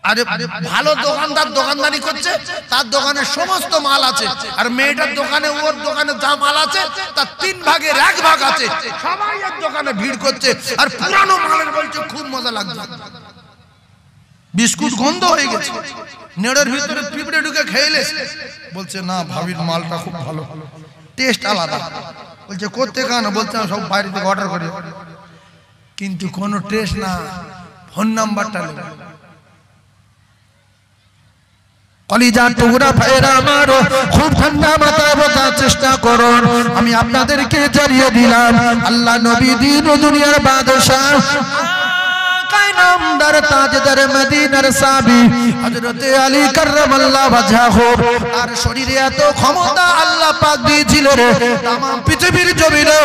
আরে ভালো দোকানদার দোকানদারি করছে, তার দোকানে সমস্ত মাল আছে, আর মেয়েটার দোকানে ওর দোকানে যা মাল আছে তার 3 ভাগের 1 ভাগ আছে। সবাই এর দোকানে ভিড় করছে, আর পুরানো মালের বলছে খুব মজা লাগছে। বিস্কুট গন্ধ হয়ে গেছে, নেড়ের ভিতরে পিঁপড়ে ঢুকে খেয়েলে বলছে না ভাবির মালটা খুব ভালো, টেস্ট আলাদা। বলছে করতে কেন? বলছে সব বাইরে থেকে অর্ডার করে, কিন্তু কোনো টেস্ট না। ফোন নাম্বারটা নেই। কলিজার টুকরা ভাইরা আমার, খুব ঠান্ডা মাথায় বোঝার চেষ্টা করুন। আমি আপনাদেরকে জানিয়ে দিলাম, আল্লাহ নবী দিন ও দুনিয়ার বাদশাহ, নামদার তাজদার মদিনার সাহাবী হযরত আলী কাররামাল্লাহু ওয়াজহাহু, আর শরীরে এত ক্ষমতা আল্লাহ পাক দিয়েছিল রে, তাম পৃথিবীর জমিনে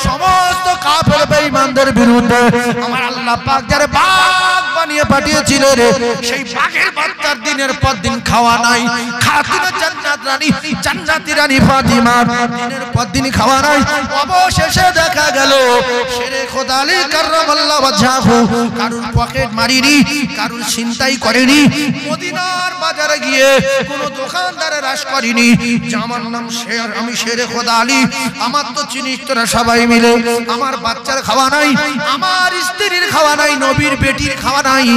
সমস্ত কাফের বেঈমানদের বিরুদ্ধে আমার আল্লাহ পাক যার বাঘ বানিয়ে পাঠিয়েছিল রে, সেই বাঘের বাচ্চার দিনের পর দিন খাওয়া নাই। খাতুনে জান্নাত রানী, জান্নাতি রানী ফাতিমা দিনের পর দিন খাওয়া নাই। অবশেষে দেখা গেল শেরে খোদা আলী কাররামাল্লাহু ওয়াজহাহু কারুর পকেট মারিনি, কারুর ছিনতাই করেনি, মদিনার বাজারে গিয়ে কোন দোকানদারে রাশ করেনি। আমার নাম শের, আমি শেরে খোদা আলী, আমার তো চিনিস তোরা সবাই মিলে। আমার বাচ্চার খাওয়া নাই, আমার স্ত্রীর খাওয়া নাই, নবীর বেটির খাওয়া নাই।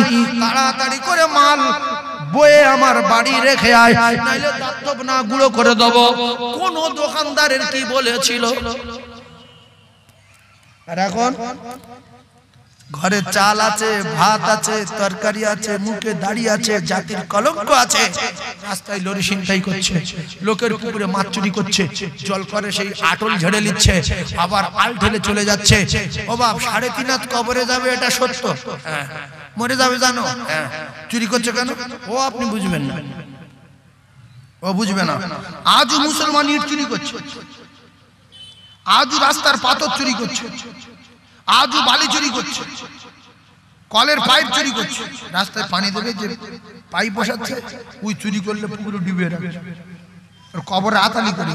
তাড়াতাড়ি করে মাল বয়ে আমার বাড়ি রেখে আয়, নাইলে দাঁতব না গুঁড়ো করে দেব। কোন দোকানদারের কি বলেছিল? আর এখন ঘরে চাল আছে, ভাত আছে, তরকারি আছে, মুখে দাড়ি আছে, জাতির কলঙ্ক আছে, রাস্তায় লরি ছিনতাই করছে, লোকের পুকুরে মাছ চুরি করছে, জল করে সেই আটল ঝেড়ে নিচ্ছে, আবার আল ঢেলে চলে যাচ্ছে। ও বাপ, 3.5 হাত কবরে যাবে, এটা সত্য। মরে যাবে জানো, চুরি করছে কেন? ও আপনি বুঝবেন না, ও বুঝবে না। আজও মুসলমান ইট চুরি করছে, আজও রাস্তার পাথর চুরি করছে, আজও বালি চুরি করছে, কলের পাইপ চুরি করছে। রাস্তায় পানি দেবে যে পাইপ বসাচ্ছে, ওই চুরি করলে পুকুরে ডুবে রাখবে, কবরে আতালি করে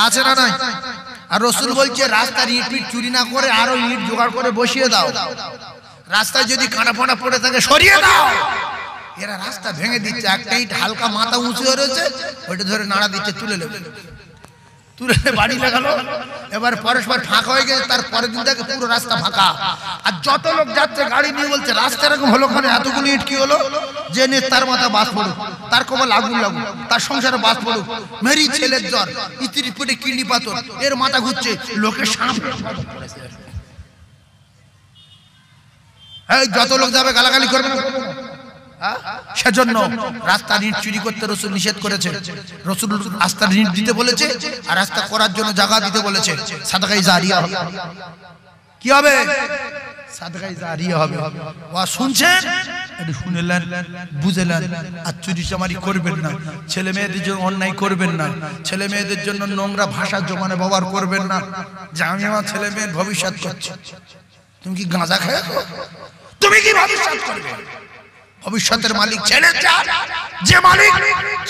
আছে না নাই? আর রাসূল বলছে রাস্তার ইট পিট চুরি না করে আরো ইট জোগাড় করে বসিয়ে দাও। রাস্তায় যদি কাঁটা ফাঁটা পড়ে থাকে সরিয়ে দাও। এরা রাস্তা ভেঙে দিচ্ছে, একটা ইট হালকা মাথা উঁচু হয়ে রয়েছে, ওইটা ধরে নাড়া দিচ্ছে, তুলে নেবে, তুলে বাড়ি লাগালো। এবার পরস্পর ফাঁকা হয়ে গেছে, তার পরের দিন থেকে পুরো রাস্তা ফাঁকা। আর যত লোক যাচ্ছে গাড়ি নিয়ে বলছে রাস্তা এরকম হলো কেন, এতগুলো ইট কি হলো? যে নিয়ে তার মাথা বাস পড়ুক, তার কবল আগুন লাগুক, তার সংসারে বাস পড়ুক, মেরি ছেলের জ্বর, ইতির পেটে কিডনি পাথর, এর মাথা ঘুরছে, লোকের সাপ। এই যত লোক যাবে গালাগালি করবে না, সেজন্য রাস্তা ইট চুরি করতে রাসূল নিষেধ করেছে। রাসূল রাস্তা ইট দিতে বলেছে, আর রাস্তা করার জন্য জায়গা দিতে বলেছে। সাদকায়ে জারিয়া হবে। কি হবে? সাদকায়ে জারিয়া হবে। ওয়া শুনছেন, একটু শুনলেন, বুঝলেন, আর চুরি চামারি করবেন না, ছেলে মেয়েদের জন্য অন্যায় করবেন না, ছেলে মেয়েদের জন্য নোংরা ভাষা জমানে ব্যবহার করবেন না। যে আমি আমার ছেলে মেয়ের ভবিষ্যৎ করছি, তুমি কি গাঁজা খেয়েছো? তুমি কি ভবিষ্যৎ করবে? ভবিষ্যতের মালিক ছেলের জাত, যে মালিক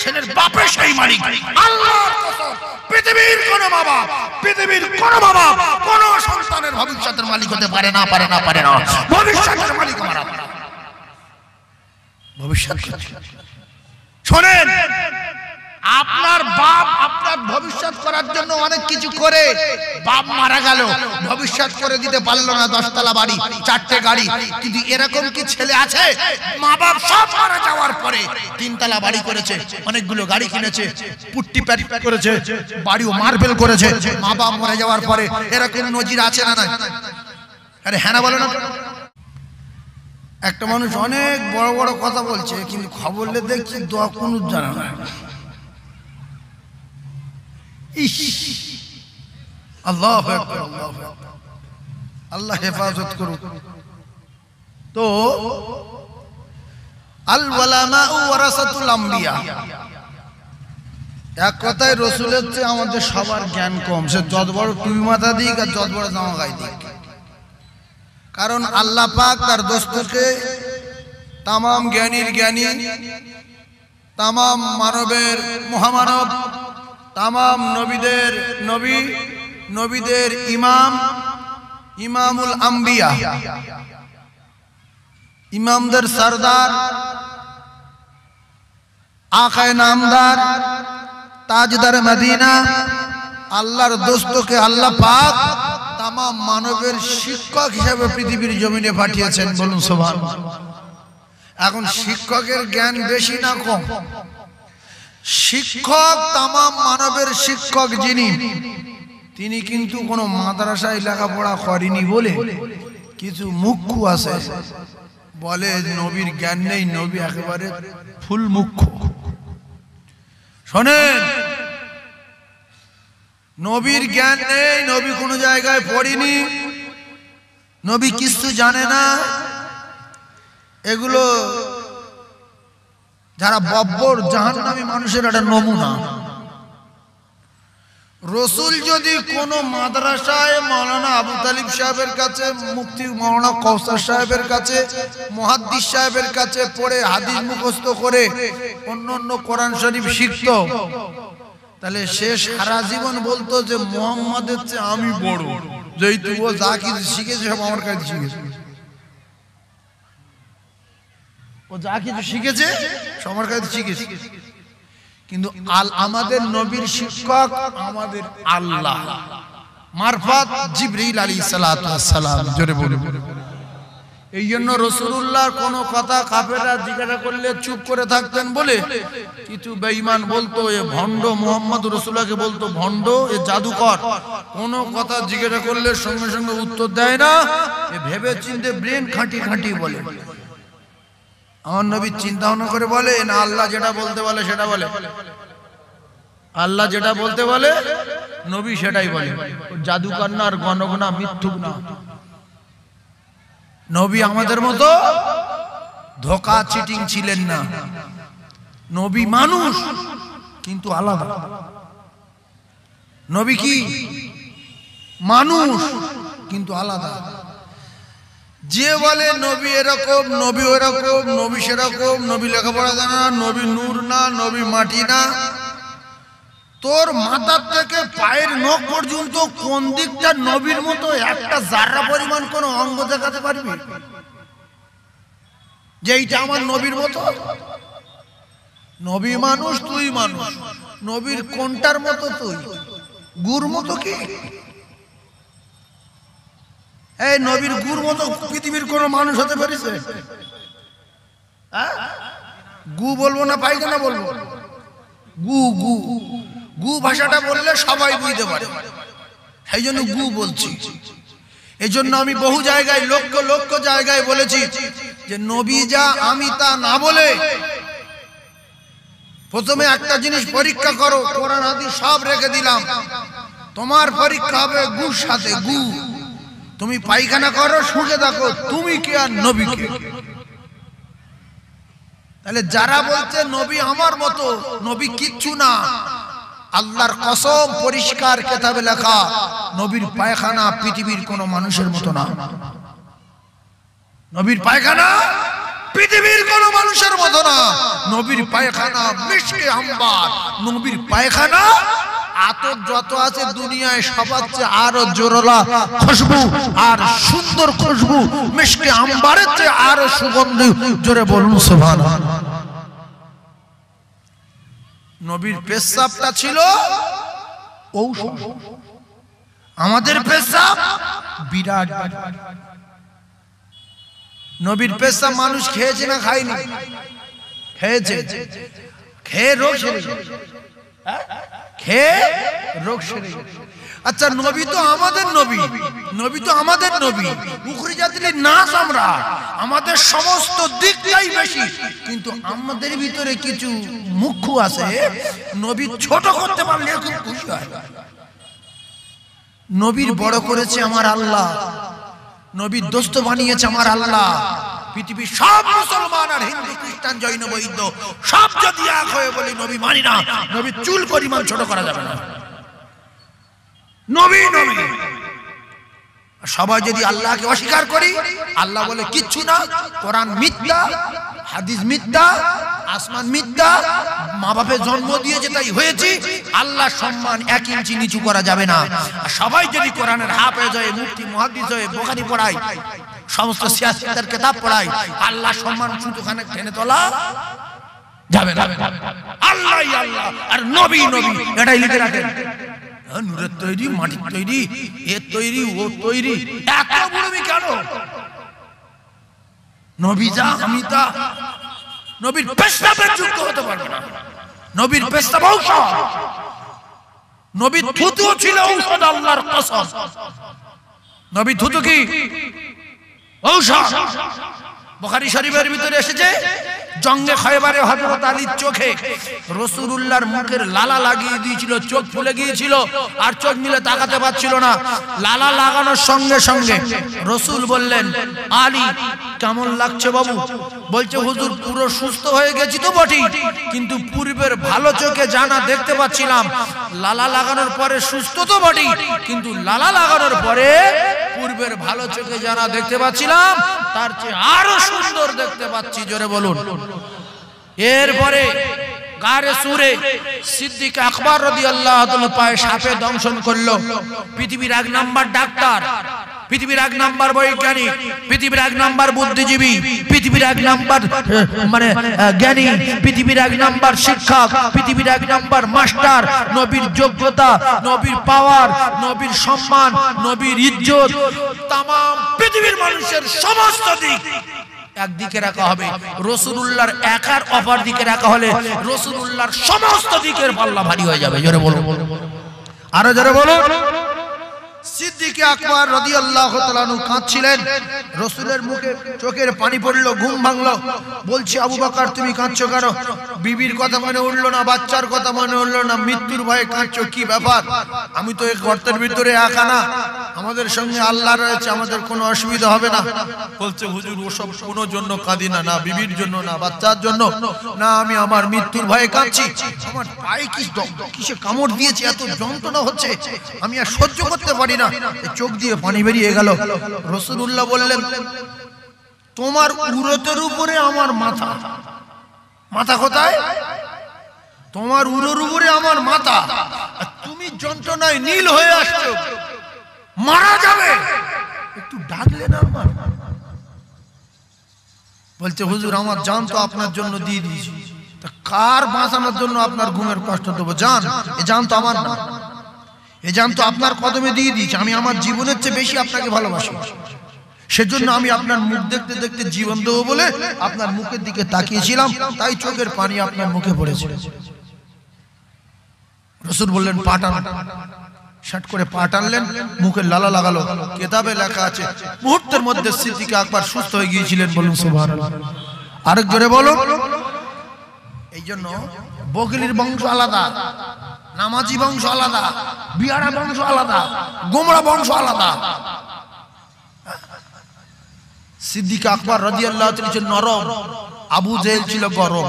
ছেলের বাপের সেই মালিক আল্লাহর কসম। পৃথিবীর কোন বাবা, পৃথিবীর কোন বাবা কোন সন্তানের ভবিষ্যতের মালিক হতে পারে না, পারে না, পারে না। ভবিষ্যতের মালিক আমার আল্লাহ। ভবিষ্যৎ শোনেন, আপনার বাপ আপনার ভবিষ্যৎ করার জন্য অনেক কিছু করে, বাপ মারা গেল, ভবিষ্যৎ করে দিতে পারলো না, 10 তলা বাড়ি, 4টে গাড়ি। কিন্তু এরকম কি ছেলে আছে মা বাপ সব মারা যাওয়ার পরে 3 তলা বাড়ি করেছে, অনেকগুলো গাড়ি কিনেছে, পুট্টি প্যাটি করেছে, বাড়িও মার্বেল করেছে, মা বাপ মরে যাওয়ার পরে? এরকম নজির আছে না নাই? আরে হ্যাঁ না বলো না। একটা মানুষ অনেক বড় বড় কথা বলছে, কিন্তু খবর দেখছি দোয়া কোনো জানা না। আল্লাহু আকবার, আল্লাহ হেফাজত করুক। তো আল ওয়ালামা ওয়ারাসাতুল আম্বিয়া, এক কথায় রাসূলের চেয়ে আমাদের সবার জ্ঞান কম। সে যত বড় টুপি মাথা দিক আর যত বড় জামা গায়ে দিক, কারণ আল্লাহ পাক তার দোস্তকে তামাম জ্ঞানীর জ্ঞানী, তামাম মানবের মহামানব, তামাম নবীদের নবী, নবীদের ইমাম, ইমামুল আম্বিয়া, ইমামদের সরদার, আকায়ে নামদার, তাজদার মদিনা, আল্লাহর দোস্তকে আল্লাহ পাক তাম মানবের শিক্ষক হিসেবে পৃথিবীর জমিনে পাঠিয়েছেন। বলুন সুবহানাল্লাহ। এখন শিক্ষকের জ্ঞান বেশি না কম? শিক্ষক তাম মানবের শিক্ষক যিনি, তিনি কিন্তু কোনো মাদ্রাসায় লেখাপড়া করেনি বলে কিছু মুখ্য আছে বলে নবীর জ্ঞান নেই, নবী একেবারে ফুল মুখ্য। শোনেন, নবীর জ্ঞান নেই, নবী কোনো জায়গায় পড়েনি, নবী কিছু জানে না, এগুলো যারা বব্বর জাহান্নামী মানুষের একটা নমুনা। রসুল যদি কোনো মাদ্রাসায় মৌলানা আবু তালিব সাহেবের কাছে, মুফতি মৌলানা কৌসার সাহেবের কাছে, মুহাদ্দিস সাহেবের কাছে পড়ে হাদিস মুখস্থ করে অন্য অন্য কোরআন শরীফ শিখত, তাহলে সে সারা জীবন বলতো যে মুহাম্মাদের চেয়ে আমি বড়, যেহেতু ও যা কিছু শিখেছে সব আমার কাছে শিখেছে, ও যা কিছু শিখেছে সব আমার কাছে শিখেছে। কিন্তু আমাদের নবীর শিক্ষক আমাদের আল্লাহ মারফত জিবরিল আলাইহিস সালাতু ওয়াস সালাম। জোরে বলুন। এই জন্য রাসূলুল্লাহর কোন কথা কাফেররা জিজ্ঞাসা করলে চুপ করে থাকতেন বলে কিছু বেঈমান বলতো এ ভণ্ড, মুহাম্মদ রাসূলুল্লাহকে বলতো ভণ্ড, এ জাদুকর। কোন কথা জিজ্ঞাসা করলে সঙ্গে সঙ্গে উত্তর দেয় না, এ ভেবে চিন্তে ব্রেন খাঁটি খাঁটি বলে। আমার নবী চিন্তা ভাবনা করে বলে না, আল্লাহ যেটা বলতে বলে সেটা বলে, আল্লাহ যেটা বলতে বলে নবী সেটাই বলে। জাদুকর না, আর গণগণা মিথ্যুক না। নবী আমাদের মতো ধোঁকা চিটিং ছিলেন না। নবী মানুষ কিন্তু আলাদা। নবী কি মানুষ কিন্তু আলাদা। যে বলে নবী এরকম, নবী ওরকম, নবী সেরকম, নবী লেখাপড়া জানে না, নবী নূর না, নবী মাটি না, তোর মাথার থেকে পায়ের নখ পর্যন্ত কোন দিকটা নবীর মতো একটা জাররা পরিমাণ কোন অঙ্গ দেখাতে পারবি যে এইটা আমার নবীর মতো? নবী মানুষ, তুই মানুষ, নবীর কোনটার মতো? তুই গুর মতো কি? এই নবীর গুর মতো পৃথিবীর কোন মানুষ হতে পারিছে? গু বলবো না পায়খানা বলবো? গু গু গু ভাষাটা বললে সবাই বুঝতে পারে, সেই জন্য গু বলছি। এই জন্য আমি বহু জায়গায় লক্ষ লক্ষ জায়গায় বলেছি যে নবী যা আমি তা না বলে প্রথমে একটা জিনিস পরীক্ষা করো, কোরআন হাদিস সব রেখে দিলাম, তোমার পরীক্ষা হবে গুর সাথে। গু তুমি পায়খানা করো, শুকে দেখো তুমি কে আর নবী কে। তাহলে যারা বলছে নবী আমার মতো, নবী কিচ্ছু না, আল্লাহর কসম পরিষ্কার কিতাবে লেখা নবীর পায়খানা পৃথিবীর কোন মানুষের মতো না। নবীর পায়খানা পৃথিবীর কোন মানুষের মতো না। নবীর পায়খানা মিশকে আম্বার, নবীর পায়খানা আতর যত আছে দুনিয়ায় সবার চেয়ে আরো জোরলা খুশবু আর সুন্দর খুশবু, মিশকে আম্বারের চেয়ে আরো সুগন্ধি। জোরে বলুন সুবহানাল্লাহ। নবীর পেশাবটা ছিল ঔষধ, আমাদের পেশাব বিরাট। নবীর পেশাব মানুষ খেয়েছে না খায়নি? খেয়েছে। খেয়ে রোগ সেরে, খেয়ে রোগ সেরে। আচ্ছা নবী তো আমাদের নবী, নবী তো আমাদের নবী, উখরিজাতিল নাস আমরা, আমাদের সমস্ত দিকটাই বেশি, কিন্তু আমাদের ভিতরে কিছু মুখ্য আছে নবী ছোট করতে পারলে খুব খুশি হয়। নবীর বড় করেছে আমার আল্লাহ, নবীর দোস্ত বানিয়েছে আমার আল্লাহ। পৃথিবীর সব মুসলমান আর হিন্দু খ্রিস্টান জৈন বৌদ্ধ সব যদি এক হয়ে বলি নবী মানি না, নবীর চুল পরিমাণ ছোট করা যাবে না। নবী নবী সবাই যদি আল্লাহকে অস্বীকার করি, আল্লাহ বলে কিচ্ছু না, কোরআন মিথ্যা, হাদিস মিথ্যা, আসমান মিথ্যা, মা বাপের জন্ম দিয়েছে তাই হয়েছে, আল্লাহ সম্মান 1 ইঞ্চি নিচু করা যাবে না। আর সবাই যদি কোরআনের হাফেজ হয়ে, মুফতি মুহাদ্দিস হয়ে, বুখারী পড়ায়, সমস্ত সিয়াসতের কিতাব পড়াই, আল্লাহ সম্মান শুধু ওখানে টেনে তোলা যাবে না। আল্লাহই আল্লাহ আর নবী নবী এটাই লিখে রাখেন। নূরের তৈরি, মাটির তৈরি, এর তৈরি, ও তৈরি, এত বড়মি কেন? নবী যা আমি তা, নবীর পেশাবের যুক্ত হতে পারবে না। নবীর পেশাব ঔষধ, নবীর থুতু ছিল ঔষধ, আল্লাহর কসম। নবীর থুতু কি ঔষধ? বুখারী শরীফের ভিতরে এসেছে, জঙ্গে খয়বারে হযরত আলীর চোখে রাসূলুল্লাহর মুখের লালা লাগিয়ে দিয়েছিল, চোখ ফুলে গিয়েছিল আর চোখ মিলে তাকাতে পারছিল না। লালা লাগানোর সঙ্গে সঙ্গে রাসূল বললেন, আলী কেমন লাগছে বাবু? বলছে, হুজুর পুরো সুস্থ হয়ে গেছি তো বটি, কিন্তু পূর্বের ভালো চোখে জানা দেখতে পাচ্ছিলাম। লালা লাগানোর পরে সুস্থ তো বটি, কিন্তু লালা লাগানোর পরে পূর্বের ভালো চোখে জানা দেখতে পাচ্ছিলাম, তার চেয়ে আরো সুন্দর দেখতে পাচ্ছি। জোরে বলুন। এরপরে গারে সুরে সিদ্দিক আকবর রাদিয়াল্লাহু তাআলা পায়ে সাপে দংশন করলো। পৃথিবীর এক নাম্বার ডাক্তার, পৃথিবীর এক নাম্বার বৈজ্ঞানিক, পৃথিবীর এক নাম্বার বুদ্ধিজীবী, পৃথিবীর এক নাম্বার মানে জ্ঞানী, পৃথিবীর এক নাম্বার শিক্ষক, পৃথিবীর এক নাম্বার মাস্টার। নবীর যোগ্যতা, নবীর পাওয়ার, নবীর সম্মান, নবীর ইজ্জত, তাম পৃথিবীর মানুষের সমস্ত দিক একদিকে রাখা হবে। রাসূলুল্লাহর একার অপর দিকে রাখা হলে রাসূলুল্লাহর সমস্ত দিকের পাল্লা ভারী হয়ে যাবে। জোরে বলুন, আরো জোরে বলুন। সিদ্দিক আকবর রাদিয়াল্লাহু তাআলা আনহু কাঁদছিলেন। রাসূলের মুখে চোখের পানি পড়লো, ঘুম ভাঙলো। বলছে, আবু বকর তুমি কাঁদছো কেন? বিবির কথা মনে উঠলো না, বাচ্চার কথা মনে উঠলো না, মৃত্যুর ভয়ে কাঁদছো, কি ব্যাপার? আমি তো এই গর্তের ভিতরে একা না, আমাদের সঙ্গে আল্লাহ রয়েছে, আমাদের কোনো অসুবিধা হবে না। বলছে, হুজুর ওসব কোনো জন্য কাঁদি না, না বিবির জন্য, না বাচ্চার জন্য, না আমি আমার মৃত্যুর ভয়ে কাঁদছি। আমার পায়ে কিসে কামড় দিয়েছে, এত যন্ত্রণা হচ্ছে, আমি আর সহ্য করতে পারি না। চোখ দিয়ে পানি বেরিয়ে গেল। রাসূলুল্লাহ বললেন, তোমার উরতের উপরে আমার মাথা। মাথা কোথায়? তোমার উরোর উপরে আমার মাথা, তুমি যন্ত্রণায় নীল হয়ে আসছো, মারা যাবে, একটু ডাকলে না আমার? বলছে, হুজুর আমার জান তো আপনার জন্য দিয়ে দিয়েছি, তা কার বাঁচানোর জন্য আপনার ঘুমের কষ্ট দেবো? জান, এ জান তো আমার না, এ জান তো আপনার কদমে দিয়ে দিয়েছি। আমি আমার জীবনের চেয়ে বেশি আপনাকে ভালোবাসি, সেজন্য আমি আপনার মুখ দেখতে দেখতে জীবন দেবো বলে আপনার মুখের দিকে তাকিয়েছিলাম, তাই চোখের পানি আপনার মুখে পড়েছে। রাসূল বললেন, পা টান। শাট করে পা টানলেন, মুখে লালা লাগালো। কিতাবে লেখা আছে মুহূর্তের মধ্যে সিদ্দিক আকবর সুস্থ হয়ে গিয়েছিলেন। বলুন সুবহানাল্লাহ। আরেক জোরে বলুন। এই জন্য বকরির বংশ আলাদা, নামাজি বংশ আলাদা, বিহারা বংশ আলাদা, গোমরা বংশ আলাদা। সিদ্দিক আকবর রাদিয়াল্লাহু তাআলা ছিলেন নরম, আবু জেহেল ছিল গরম।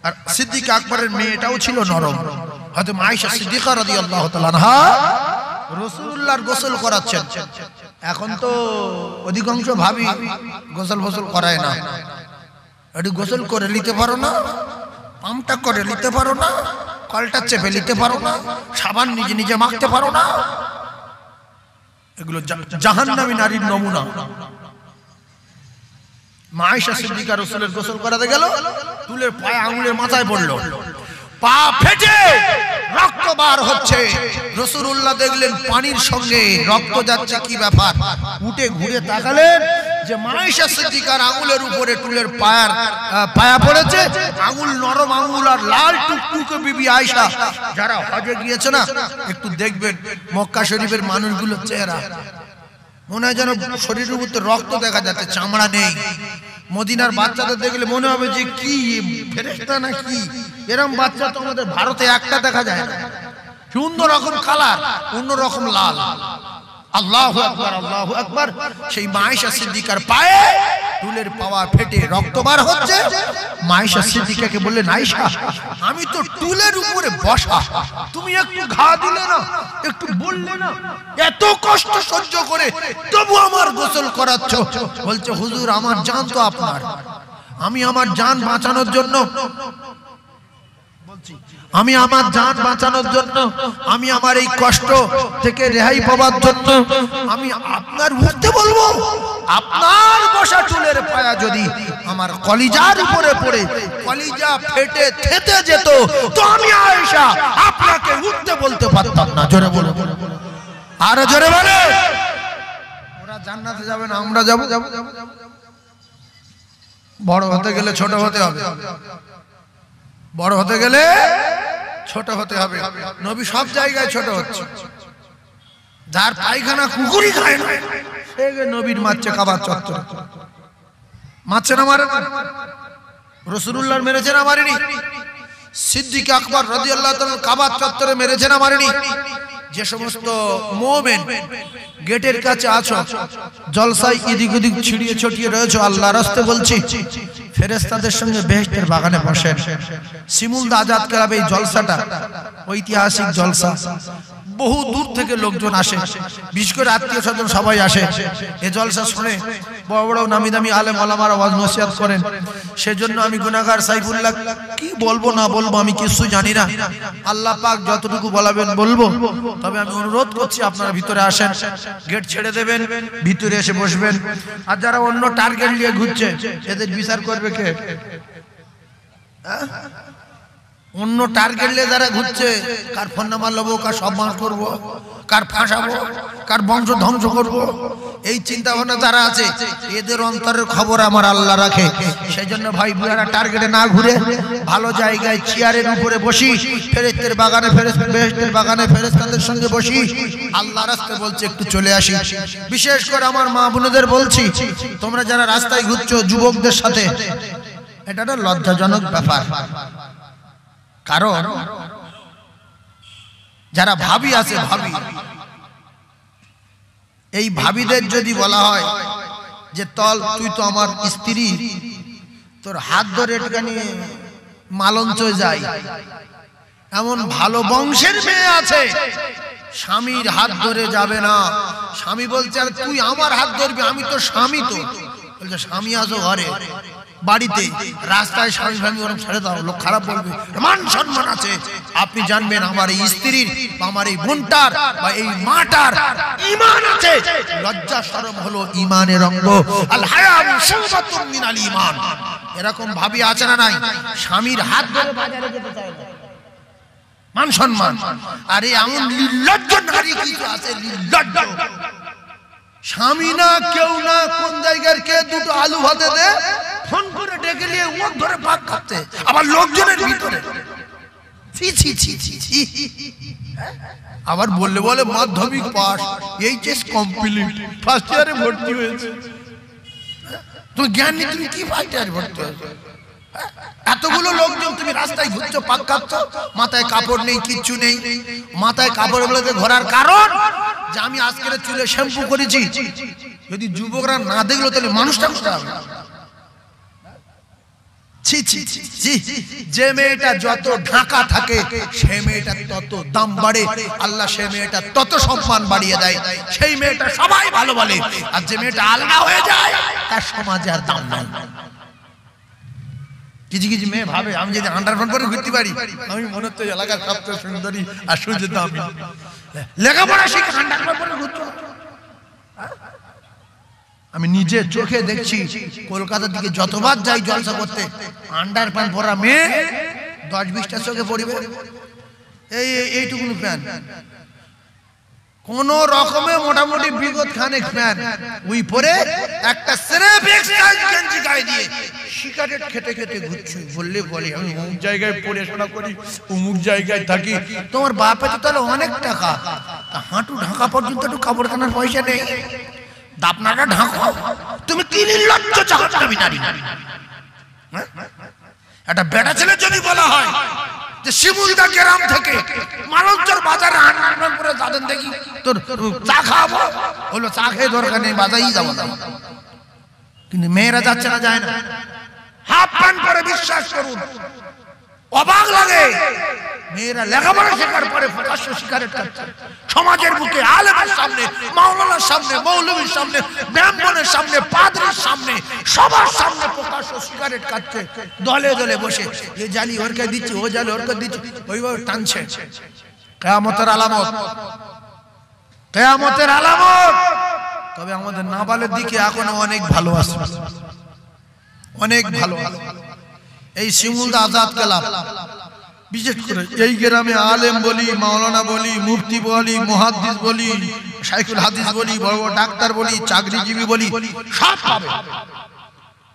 আর সিদ্দিক আকবরের মেয়েটাও ছিল নরম। হযরত আয়েশা সিদ্দিকা রাদিয়াল্লাহু তাআলা আনহা রাসূলুল্লাহর গোসল করাচ্ছেন। এখন তো অধিকাংশ ভাবি গোসল ফসল করায় না। একটু গোসল করে নিতে পারো না, পাম্পটা করে নিতে পারো না, কলটা চেপে নিতে পারো না, সাবান নিজে নিজে মাখতে পারো না। এগুলো জাহান্নামী নারীর নমুনা। মা আয়েশা সিদ্দিকা রাসূলের গোসল করাতে গেল, চুলের পায়ে আঙুলের মাথায় পড়লো, পা ফেটে রক্ত বার হচ্ছে। রাসূলুল্লাহ দেখলেন পানির সঙ্গে রক্ত যাচ্ছে, কি ব্যাপার? উঠে ঘুরে তাকালেন যে মা আয়েশা সিদ্দিকার আঙুলের উপরে চুলের পায়া পড়েছে। আঙুল নরম আঙুল আর লাল টুকটুকে বিবি আয়েশা। যারা হজে গিয়েছে না, একটু দেখবেন মক্কা শরীফের মানুষগুলোর চেহারা, মনে হয় যেন শরীরের উপর রক্ত দেখা যাচ্ছে, চামড়া নেই। মদিনার বাচ্চাদের দেখলে মনে হবে যে কি ফেরেশতা না কি। এরকম বাচ্চা তো আমাদের ভারতে একটা দেখা যায় না। সুন্দর রকম কালার, অন্য রকম লাল। আল্লাহু আকবার, আল্লাহু আকবার। সেই মা আয়েশা সিদ্দিকার পায়ে চুলের পাওয়া ফেটে রক্ত বার হচ্ছে। মা আয়েশা সিদ্দিকাকে বললেন, আয়েশা আমি তো টুলের উপরে বসা, তুমি একটু ঘা দিলে না, একটু বললে না, এত কষ্ট সহ্য করে তবু আমার গোসল করাচ্ছ। বলছে, হুজুর আমার জান তো আপনার, আমি আমার জান বাঁচানোর জন্য আমি আমার জান বাঁচানোর জন্য, আমি আমার এই কষ্ট থেকে রেহাই পাওয়ার জন্য আমি আপনার উঠতে বলবো? আপনার বসা চুলের পায়া যদি আমার কলিজার উপরে পড়ে কলিজা ফেটে থেতে যেত তো আমি আয়েশা আপনাকে উঠতে বলতে পারতাম না। জোরে বলো, আর জোরে বলে। ওরা জান্নাতে যাবে না, আমরা যাব। বড় হতে গেলে ছোট হতে হবে, বড় হতে গেলে ছোট হতে হবে। নবী সব জায়গায় ছোট হচ্ছে। যার পায়খানা কুকুরই খায় না সে নবীর মারছে কাবার চত্বর। মারছে না, মারে না? রাসূলুল্লাহ মেরেছে না, মারেনি? সিদ্দিক আকবর রাদিয়াল্লাহু তাআলা কাবার চত্বরে মেরেছে না, মারেনি? যে সমস্ত মুমিন গেটের কাছে আছো, জলসায় এদিক ওদিক ছিড়িয়ে ছড়িয়ে রয়েছে, আল্লাহর রাস্তায় বলছি ফেরেশতাদের সঙ্গে বেহেশতের বাগানে বসেন। শিমুলদা আজাদ ক্লাব এই জলসাটা ঐতিহাসিক জলসা। বহু দূর থেকে লোকজন আসে, বিশেষ করে আত্মীয় স্বজন সবাই আসে। এই জলসা শুনে বড় বড় নামি দামি আলেম ওলামারা ওয়াজ নসিহত করেন। সেজন্য আমি গুনাহগার সাইফুল্লাহ কি বলবো না বলবো আমি কিছু জানি না। আল্লাহ পাক যতটুকু বলাবেন বলবো। তবে আমি অনুরোধ করছি আপনারা ভিতরে আসেন, গেট ছেড়ে দেবেন, ভিতরে এসে বসবেন। আর যারা অন্য টার্গেট নিয়ে ঘুরছে এদের বিচার করবে কে? অন্য টার্গেট নিয়ে যারা ঘুরছে, কার ফোন নাম্বার লবো, কার সম্মান করবো, কার ফাঁসাবো, কার বংশ ধ্বংস করবো, এই চিন্তা ভাবনা যারা আছে এদের অন্তরের খবর আমার আল্লাহ রাখে। সেই জন্য ভাই বুড়ারা টার্গেটে না ঘুরে ভালো জায়গায় চেয়ারের উপরে বসি, ফেরেশতের বাগানে বেহেশতের বাগানে ফেরেশতাদের সঙ্গে বসি, আল্লাহ রাস্তায় বলছে একটু চলে আসি। বিশেষ করে আমার মা বোনদের বলছি, তোমরা যারা রাস্তায় ঘুরছো যুবকদের সাথে, এটা একটা লজ্জাজনক ব্যাপার। কারণ যারা ভাবি আছে, ভাবি, এই ভাবিদের যদি বলা হয় যে তল তুই তো আমার স্ত্রী, তোর হাত ধরে একটুখানি মালঞ্চ যাই, এমন ভালো বংশের মেয়ে আছে স্বামীর হাত ধরে যাবে না। স্বামী বলছে আর তুই আমার হাত ধরবি, আমি তো স্বামী। তো বলছে স্বামী আছো ঘরে, বাড়িতে, রাস্তায় স্বামী স্বামী ওরকম ছেড়ে দাও, লোক খারাপ বলবে। মান সম্মান আছে। আপনি জানবেন আমার এই স্ত্রীর বা আমার এই বোনটার বা এই মাটার ঈমান আছে। লজ্জা শরম হলো ঈমানের অঙ্গ। আল হায়া শুবাতুন মিনাল ঈমান। এরকম ভাবি আছে না নাই? স্বামীর হাত ধরে বাজারে যেতে চায় না, মান সম্মান। আরে এমন নির্লজ্জ নারী কিছু আছে, নির্লজ্জ। স্বামী না, কেউ না, কোন জায়গার কে দুটো আলু ভাতে দে, ফোন করে ডেকে নিয়ে ওর ধরে পাক খাচ্ছে, আবার লোকজনের ভিতরে। আবার বললে বলে মাধ্যমিক পাস, এইচএস কমপ্লিট, ফার্স্ট ইয়ারে ভর্তি হয়েছে। তুমি জ্ঞান নেই, তুমি কি ফার্স্ট ইয়ারে ভর্তি হয়েছে? এতগুলো লোকজন তুমি রাস্তায় ঘুরছো, পাক খাচ্ছ, মাথায় কাপড় নেই, কিচ্ছু নেই। মাথায় কাপড় বলে ঘোরার কারণ যে আমি আজকের চুলে শ্যাম্পু করেছি। যদি যুবকরা না দেখলো তাহলে মানুষটা কোথায় হবে? যে মেয়েটা যত ঢাকা থাকে সেই মেয়েটা তত দাম বাড়ে, আল্লাহ সেই মেয়েটা তত সম্মান বাড়িয়ে দেয়। সেই মেয়েটা সবাই ভালো বলে, আর যে মেয়েটা আলাদা হয়ে যায় তার সমাজে আর দাম নাই। কিছু কিছু মেয়ে ভাবে আমি যদি আন্ডারপ্যান্ট পরে ঘুরতে পারি, আমি মনে হচ্ছে এলাকার সবচেয়ে সুন্দরী আর সুযোগ আমি লেখাপড়া শিখে আন্ডারপ্যান্ট পরে ঘুরছো। আমি নিজে চোখে দেখছি, কলকাতার দিকে যতবার যাই জলসা করতে, আন্ডারপ্যান্ট পরা মেয়ে 10-20টা চোখে পড়বে, এইটুকুনি প্যান্ট, কোন রকমে মোটামুটি বিগত খানেক প্যান্ট ওই পরে একটা স্রেফ এক্সট্রা গেঞ্জি গায়ে দিয়ে সিগারেট খেতে খেতে ঘুরছে। বললে বলে আমি অমুক জায়গায় পড়াশোনা করি, অমুক জায়গায় থাকি। তোমার বাপে তো তাহলে অনেক টাকা, হাঁটু ঢাকা পর্যন্ত একটু কাপড় কেনার পয়সা নেই, দাপনাটা ঢাকো। তুমি কি নির্লজ্জ জাহান্নামী নারী! একটা বেটা ছেলে যদি বলা হয় যে শিমুলদা গ্রাম থেকে মালঞ্চর বাজারে আন্ডারপ্যান্ট পরে যাবেন, দেখি তোর চা খাওয়াবো, হলো চা খেয়ে দরকার নেই, বাজারেই যাবো। কিন্তু মেয়েরা যাচ্ছে না, যায় না, হাফ প্যান্ট পরে। বিশ্বাস করুন অবাক লাগে মেয়েরা লেখাপড়া শেখার পরে প্রকাশ্য সিগারেট খাচ্ছে সমাজের বুকে আলেমের সামনে মাওলানার সামনে মৌলভীর সামনে ব্রাহ্মণের সামনে পাদ্রীর সামনে সবার সামনে প্রকাশ্য সিগারেট খাচ্ছে দলে দলে বসে এ জালি ওরকে দিচ্ছে ও জালি ওরকে দিচ্ছে ওইভাবে টানছে কিয়ামতের আলামত কিয়ামতের আলামত তবে আমাদের নাবালের দিকে এখনো অনেক ভালো আছে অনেক ভালো এই শিমুলদা আজাদ ক্লাব বিশেষ করে এই গ্রামে আলেম বলি মাওলানা বলি মুফতি বলি মুহাদ্দিস বলি শাইখুল হাদিস বলি বড় বড় ডাক্তার বলি চাকরিজীবী বলি সব পাবে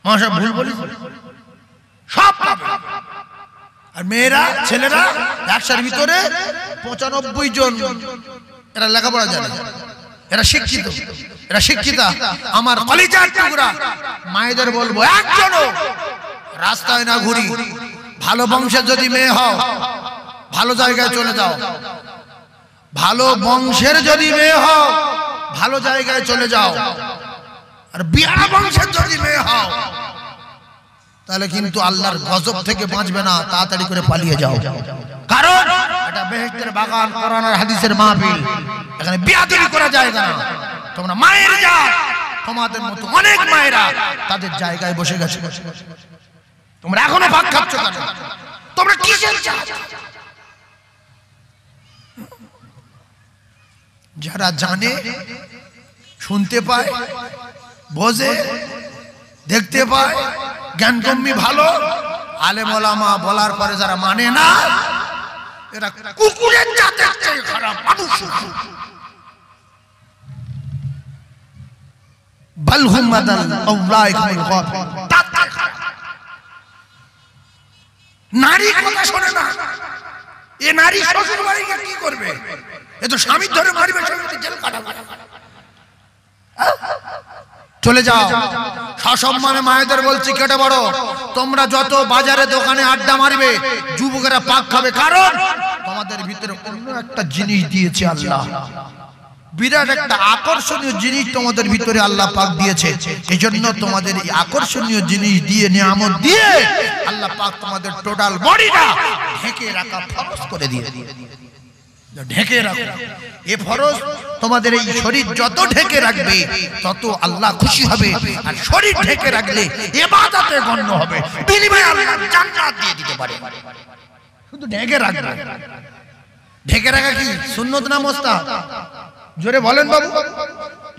মাশা ভুল বলি সব পাবে আর মেয়েরা ছেলেরা একসার ভিতরে 95 জন এরা লেখাপড়া জানে এরা শিক্ষিত এরা শিক্ষিতা আমার কলিজার টুকরা মায়েদের বলবো একজনও রাস্তায় না ঘুরি ভালো বংশের যদি মেয়ে হও ভালো জায়গায় চলে যাও ভালো বংশের যদি মেয়ে হও ভালো জায়গায় চলে যাও আর বিয়া বংশের যদি মেয়ে হও তাহলে কিন্তু আল্লাহর গজব থেকে বাঁচবে না তাড়াতাড়ি করে পালিয়ে যাও কারণ এটা বেহেশতের বাগান কোরআন আর হাদিসের মাহফিল এখানে বিয়াদবি করা যায় না তোমরা মায়ের জাত তোমাদের মতো অনেক মায়েরা তাদের জায়গায় বসে গেছে তোমরা এখনো ভাগ খাচ্ছ কেন তোমরা কিসের জাত যারা জানে শুনতে পায় বোঝে দেখতে পায় জ্ঞানগম্যী ভালো আলেম ওলামা বলার পরে যারা মানে না এরা কুকুরের জাতের চেয়ে খারাপ মানুষ বালহুম মাদাল আউলাইকুল গাফিল নারী কথা শোনে না এ নারী শ্বশুর বাড়ি গিয়ে কি করবে এ তো স্বামীর ধরে মারবে স্বামীকে জেল কাটাবে চলে যাও সসম্মানে মায়েদের বলছি কেটে বড় তোমরা যত বাজারে দোকানে আড্ডা মারবে যুবকেরা পাক খাবে কারণ তোমাদের ভিতরে অন্য একটা জিনিস দিয়েছে আল্লাহ বিরাট একটা আকর্ষণীয় জিনিস তোমাদের ভিতরে আল্লাহ পাক দিয়েছে এজন্য তোমাদের এই আকর্ষণীয় জিনিস দিয়ে নিয়ামত দিয়ে আল্লাহ পাক তোমাদের টোটাল বডিটা ঢেকে রাখা ফরজ করে দিয়ে ঢেকে রাখো এ ফরজ তোমাদের এই শরীর যত ঢেকে রাখবে তত আল্লাহ খুশি হবে আর শরীর ঢেকে রাখলে ইবাদতে গণ্য হবে বিনিময়ে আল্লাহ জান্নাত দিয়ে দিতে পারে শুধু ঢেকে রাখবে ঢেকে রাখা কি সুন্নত না মুস্তাহাব জোরে বলেন বাবু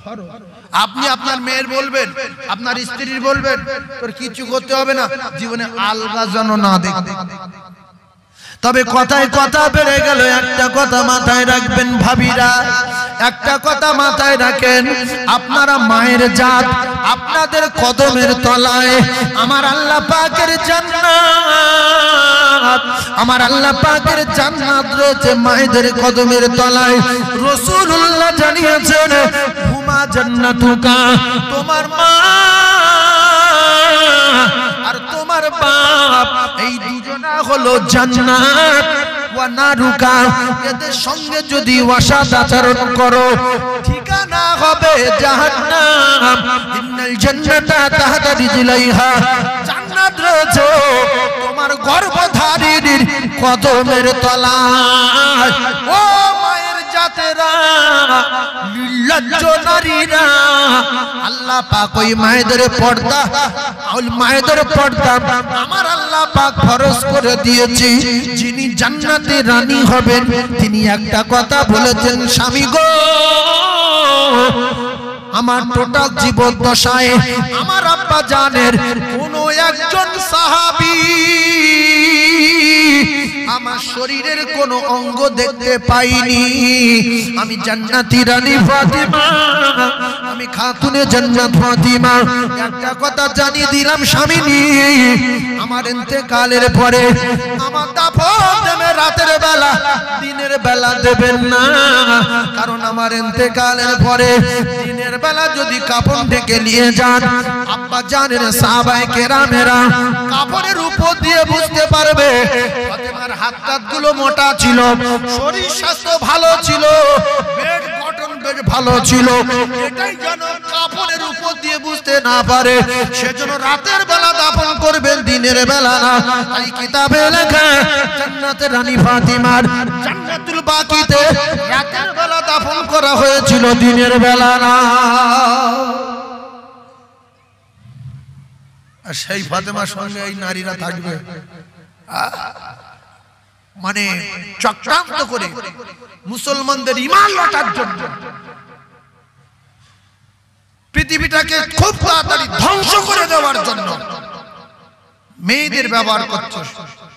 ফরজ আপনি আপনার মেয়ের বলবেন আপনার স্ত্রীর বলবেন তোর কিছু করতে হবে না জীবনে আলগা যেন না দেখে তবে কথায় কথা বেড়ে গেল একটা কথা মাথায় রাখবেন ভাবিরা একটা কথা মাথায় রাখেন আপনারা মায়ের জাত আপনাদের কদমের তলায় আমার আল্লাহ পাকের জান্নাত আমার আল্লাহ পাকের জান্নাত রয়েছে মায়েদের কদমের তলায় রাসূলুল্লাহ জানিয়েছেন হুমা জান্নাতুকা তোমার মা আর তোমার বাপ এই দুজনা হলো জান্নাত ওয়া নারুকা এদের সঙ্গে যদি অসৎ আচরণ করো ঠিকানা হবে জাহান্নাম ইন্নাল জান্নাতা তাহতা রিজলাইহা জান্নাত রয়েছে তোমার গর্ভধারিণীর কদমের তলায় ও মায়ের জাতেরা নির্লজ্জ নারীরা আল্লাহ পাক ওই মায়েদের পর্দা মায়েদের পর্দা আমার আল্লাহ পাক ফরজ করে দিয়েছে যিনি জান্নাতে রানী হবেন তিনি একটা কথা বলেছেন স্বামী গো আমার টোটাল জীবন দশায় আমার আব্বা জানের কোন একজন সাহাবী আমার শরীরের কোন অঙ্গ দেখতে পাইনি আমি জান্নাতি রানী ফাতিমা আমি খাতুনে জান্নাত ফাতিমা একটা কথা জানিয়ে দিলাম স্বামীনি আমার ইন্তেকালের পরে আমার দাফন দেবে রাতের বেলা দিনের বেলা দেবেন না কারণ আমার ইন্তেকালের পরে দিনের বেলা যদি কাফন ঢেকে নিয়ে যান আব্বা জানের সাহাবায়ে কেরামেরা কাফনের উপর দিয়ে বুঝতে পারবে ফাতিমার হাতগুলো মোটা ছিল শরীর স্বাস্থ্য ভালো ছিল পেট গঠন বেশ ভালো ছিল এটাই যেন কাফনের উপর দিয়ে বুঝতে না পারে সেজন্য রাতের বেলা দাফন করবেন দিনের বেলা না। তাই কিতাবে লেখা জান্নাতের রানী ফাতিমার জান্নাতুল বাকিতে রাতের বেলা দাফন করা হয়েছিল, দিনের বেলা না। আর সেই ফাতেমার সঙ্গে এই নারীরা থাকবে, মানে চক্রান্ত করে মুসলমানদের ঈমান লুটার জন্য, পৃথিবীটাকে খুব তাড়াতাড়ি ধ্বংস করে দেওয়ার জন্য মেয়েদের ব্যবহার করছে,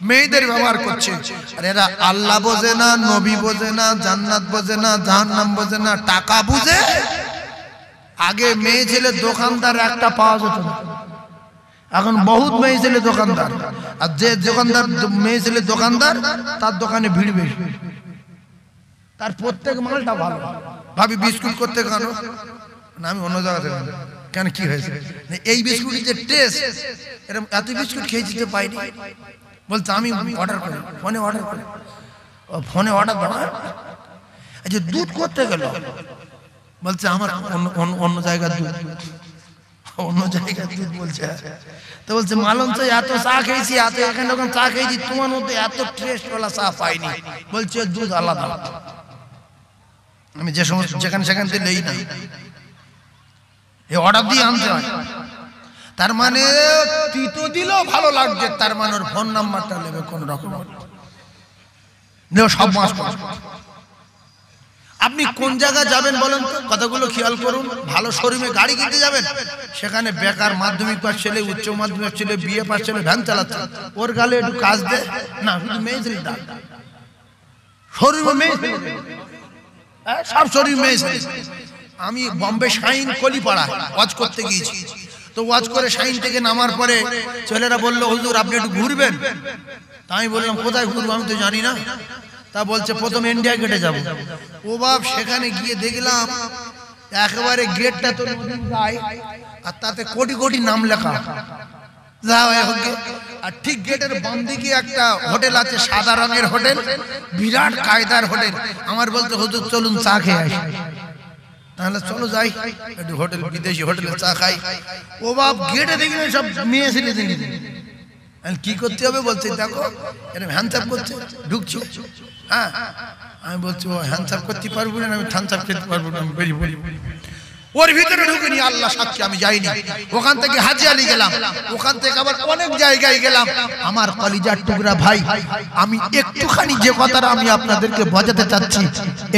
মেয়েদের ব্যবহার করছে। আর এরা আল্লাহ বোঝে না, নবী বোঝে না, জান্নাত বোঝে না, জাহান্নাম বোঝে না, টাকা বুঝে। আগে মেয়ে ছেলে দোকানদার একটা পাওয়া যেত না, এখন বহুত মেয়ে ছেলে দোকানদার। আর যে দোকানদার মেয়ে ছেলে দোকানদার তার দোকানে ভিড় বেশি, তার প্রত্যেক মালটা ভালো। ভাবি বিস্কুট করতে কেন না, আমি অন্য জায়গা থেকে কেন, কি হয়েছে, এই বিস্কুটের যে টেস্ট, এরকম এত বিস্কুট খেয়েছি তো পাইনি। বলছে আমি অর্ডার করি, ফোনে অর্ডার করি, ফোনে অর্ডার দেওয়া। আচ্ছা দুধ করতে গেল, বলছে আমার অন্য জায়গার দুধ, অন্য জায়গার দুধ বলছে। তো বলছে মালন তো এত চা খেয়েছি, এত এখানে ওখানে চা খেয়েছি, তোমার মধ্যে এত টেস্টওয়ালা চা পাইনি। বলছে দুধ আলাদা, আমি যে সমস্ত যেখানে সেখান থেকে নেই না, এই অর্ডার দিয়ে আনতে হয়। তার মানে তিতো দিলেও ভালো লাগছে, তার মানে ওর ফোন নাম্বারটা নেবে কোন রকম, সব মাস। আপনি কোন জায়গায় যাবেন বলেন তো, কথাগুলো খেয়াল করুন। ভালো শোরুমে গাড়ি কিনতে যাবেন, সেখানে বেকার মাধ্যমিক পাস ছেলে, উচ্চ মাধ্যমিক ছেলে, বিএ পাস ছেলে ভ্যান চালাচ্ছে, ওর গালে একটু কাজ দে না, শুধু মেয়ে ছেলে শোরুমে মেয়ে, সব শরীর মেয়ে ছেলে। আমি বম্বে শাইন কলিপাড়া ওয়াজ করতে গিয়েছি, তো ওয়াজ করে শাইন থেকে নামার পরে ছেলেরা বললো হুজুর আপনি একটু ঘুরবেন। তা আমি বললাম কোথায় ঘুরবো, আমি তো জানি না। তা বলছে প্রথম ইন্ডিয়া গেটে যাবো। ও বাপ, সেখানে গিয়ে দেখলাম একেবারে গেটটা তো নদীর গায়ে, আর তাতে কোটি কোটি নাম লেখা। আর ঠিক গেটের বাম দিকে একটা হোটেল আছে, সাদা রঙের হোটেল, বিরাট কায়দার হোটেল। আমার বলতে হুজুর চলুন চা খেয়ে আসি। তাহলে চলো যাই একটু হোটেল, বিদেশি হোটেলে চা খাই। ও বাপ, গেটে দেখলেন সব মেয়ে ছেলে দেখি, কি করতে হবে বলছে দেখো এরকম হ্যান্ডসাপ করছে, ঢুকছি। হ্যাঁ আমি বলছি ও হ্যান্ডসাপ করতে পারবো না, আমি থানসাপ খেতে পারবো না, আমি বেরিয়ে পড়ি। ওর ভিতরে ঢুকিনি, আল্লাহ সাক্ষী আমি যাইনি। ওখান থেকে হাজি আলী গেলাম, ওখান থেকে আবার অনেক জায়গায় গেলাম। আমার কলিজার টুকরা ভাই, আমি একটুখানি যে কথাটা আমি আপনাদেরকে বোঝাতে চাচ্ছি,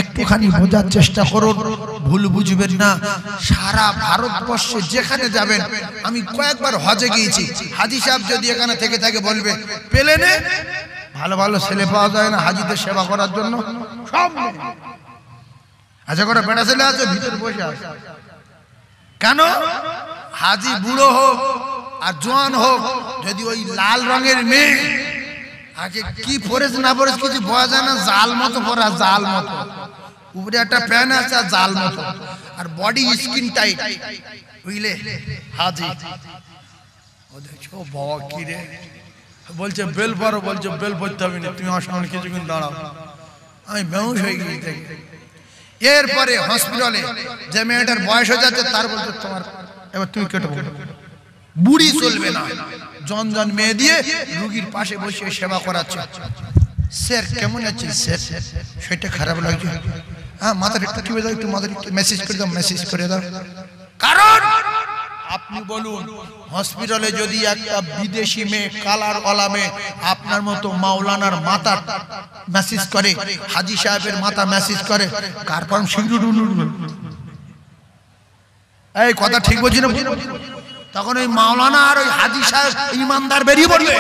একটুখানি বোঝার চেষ্টা করুন, ভুল বুঝবেন না। সারা ভারতবর্ষে যেখানে যাবেন, আমি কয়েকবার হজে গিয়েছি, হাজি সাহেব যদি এখানে থেকে থাকে বলবে প্লেনে ভালো ভালো ছেলে পাওয়া যায় না হাজিদের সেবা করার জন্য, সব আচ্ছা করে বেটা ছেলে আছে ভিতরে বসে আছে। কেন? হাজি বুড়ো হোক আর জোয়ান হোক, যদি ওই লাল রঙের মেয়ে আগে কি পরেছে না পরেছে কিছু বোঝা যায় না, জাল মতো পরা, জাল মতো, উপরে একটা প্যান্ট আছে আর জাল মতো, আর বডি স্কিন টাইট, বুঝলে হাজি। ও দেখো বাবা কি রে, বলছে বেল পরো, বলছে বেল পরতে হবে না, তুমি আমার সামনে কিছুক্ষণ দাঁড়াও। আমি বেহুশ হয়ে গিয়েছি। এরপরে হসপিটালে যে মেয়েটার বয়স হয়ে যাচ্ছে, তার বলছে তোমার এবার তুমি কেটে বলো, বুড়ি চলবে না, জন জন মেয়ে দিয়ে রুগীর পাশে বসে সেবা করাচ্ছে। স্যার কেমন আছে স্যার, সেটা খারাপ লাগছে। হ্যাঁ মাথাটা একটু টিপে দাও, একটু মাথাটা একটু মেসেজ করে দাও, মেসেজ করে দাও। কারণ আপনি বলুন, হসপিটালে যদি একটা বিদেশি মেয়ে, কালার ওয়ালা মেয়ে আপনার মতো মাওলানার মাথা মেসেজ করে, হাজি সাহেবের মাথা মেসেজ করে, কার পাম শিগগির উঠবে। এই কথা ঠিক বলছি না? তখন ওই মাওলানা আর ওই হাজি সাহেব ইমানদার বেরিয়ে পড়বে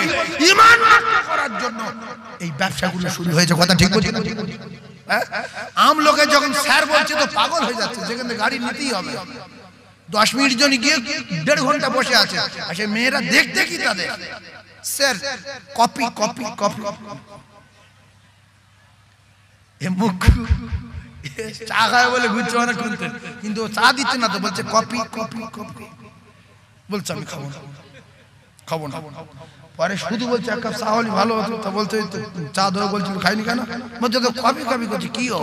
ঈমান রক্ষা করার জন্য। এই ব্যবসাগুলো শুরু হয়েছে, কথা ঠিক বলছি না? আম লোকে যখন স্যার বলছে তো পাগল হয়ে যাচ্ছে, যেখানে গাড়ি নিতেই হবে। 10 মিনিট জন্য গিয়ে 1.5 ঘন্টা বসে আছে, আর সে মেয়েরা দেখতে কি তাদের স্যার কপি কপি কপি। মুখ চা খায় বলে ঘুরছে অনেক, কিন্তু চা দিচ্ছে না তো, বলছে কপি কপি কপি। বলছে আমি খাবো না, খাবো না। পরে শুধু বলছে এক কাপ চা হলে ভালো হতো। তা বলছে চা দেবো, বলছিল খাইনি কেন? বলছে তো কপি কপি করছি। কি ও?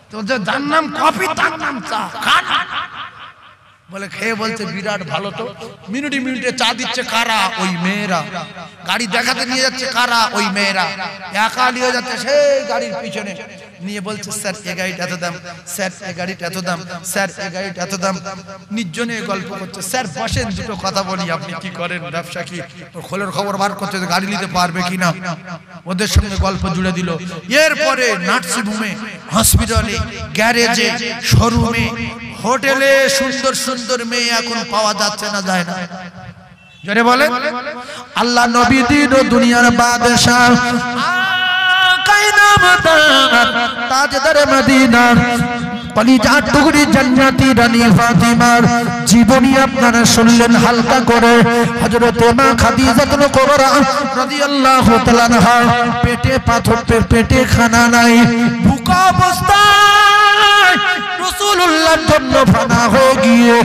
তো যার নাম কপি তার নাম চা, খান। বলে খেয়ে বলছে বিরাট ভালো তো। মিনিটে মিনিটে চা দিচ্ছে কারা? ওই মেয়েরা। গাড়ি দেখাতে নিয়ে যাচ্ছে কারা? ওই মেয়েরা। একা নিয়ে যাচ্ছে সেই গাড়ির পিছনে নিয়ে বলছে স্যার এই গাড়িটা এত দাম, স্যার এই গাড়িটা এত দাম, স্যার এই গাড়িটা এত দাম। নির্জনে গল্প করছে। স্যার বসেন দুটো কথা বলি, আপনি কি করেন, ব্যবসা কি? খোলের খবর বার করছে গাড়ি নিতে পারবে কিনা, ওদের সঙ্গে গল্প জুড়ে দিল। এরপরে নার্সিংহোমে, হসপিটালে, গ্যারেজে, শোরুমে, হোটেলে সুন্দর সুন্দর মেয়ে এখন পাওয়া যাচ্ছে না, যায় না? জোরে বলেন। আল্লাহ নবী দিন ও দুনিয়ার বাদশাহ তাজদার মদিনা কলিজার টুকরি জান্নাতি রানী ফাতিমার জীবনী আপনারা শুনলেন হালকা করে। হযরত মা খাদিজাতুল কুবরা রাদিয়াল্লাহু তাআলা আনহা পেটে পাথর, পেটে খানা নাই, ভুকা অবস্থায় রাসূলুল্লাহর জন্য ফানা হয়ে গিয়ে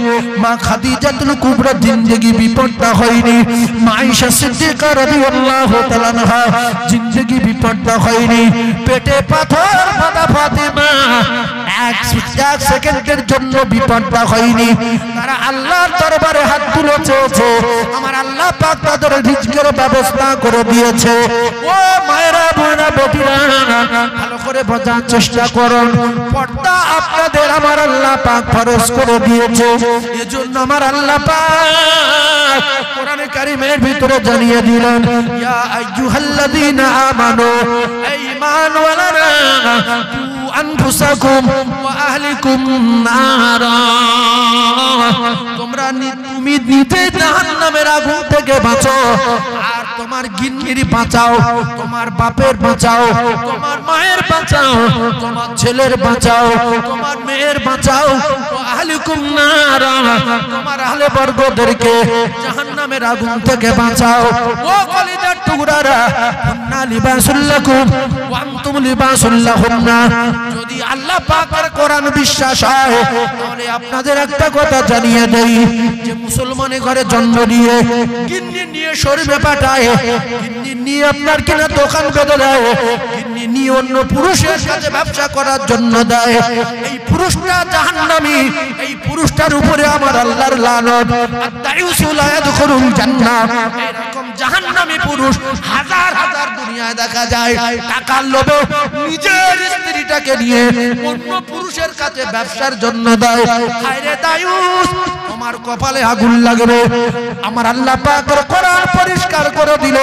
মা খাদিজাতুল কুবরা জিন্দেগি বিপদটা হয়নি। মা আয়েশা সিদ্দিকা রাদিয়াল্লাহু তাআলা আনহা জিন্দেগি বিপদটা হয়নি। পেটে পাথর বাঁধা ফাতিমা এক সেকেন্ডের জন্য বিপদটা হয়নি। তারা আল্লাহর দরবারে হাত তুলে চেয়েছে, আমার আল্লাহ পাক তাদের রিজকের ব্যবস্থা করে দিয়েছে। ও মায়েরা, বোনেরা, বেটিরা, ভালো করে বোঝার চেষ্টা করুন। পর্দা আপনাদের আমার আল্লাহ পাক ফরজ করে দিয়েছে। এজন্য আমার আল্লাহ পাক কোরআনে কারীমের ভিতরে জানিয়ে দিলেন, ইয়া আইয়ুহাল্লাযীনা আমানু, এই ঈমানওয়ালারা, আনফুসাকুম ওয়া আহলিকুম নারা, তোমরা তুমি নিজে জাহান্নামের আগুন থেকে বাঁচো, আর তোমার গিন্নির বাঁচাও, তোমার বাপের বাঁচাও, তোমার মায়ের বাঁচাও, তোমার ছেলের বাঁচাও, তোমার মেয়ের বাঁচাও, ওয়া আহলিকুম নারা, তোমার আহলে বর্গদেরকে জাহান্নামের আগুন থেকে বাঁচাও। ও কলিজার টুকরারা, হুন্না লিবাসুল লাকুম ওয়া আনতুম লিবাসুল লাহুন্না। যদি আল্লাহ পাকের কোরআন বিশ্বাস হয় তাহলে আপনাদের একটা কথা জানিয়ে দেই, যে মুসলমানের ঘরে জন্ম নিয়ে গিন্নি নিয়ে শরীরে পাঠায়, গিন্নি নিয়ে আপনার কিনা দোকান বেঁধে দেয়, গিন্নি নিয়ে অন্য পুরুষের সাথে ব্যবসা করার জন্য দেয়, এই পুরুষটা জাহান্নামী। এই পুরুষটার উপরে আমার আল্লাহর লানত। আদ-দায়ুসু লা ইয়াদখুলুল জান্নাহ। এরকম জাহান্নামী পুরুষ হাজার হাজার দুনিয়ায় দেখা যায়। টাকার লোভে নিজের স্ত্রীটাকে নিয়ে অন্য পুরুষের কাছে ব্যবসার জন্য দেয়। হায়রে দায়ুস, তোমার কপালে আগুন লাগবে। আমার আল্লাহ পাকের কোরআন পরিষ্কার করে দিল,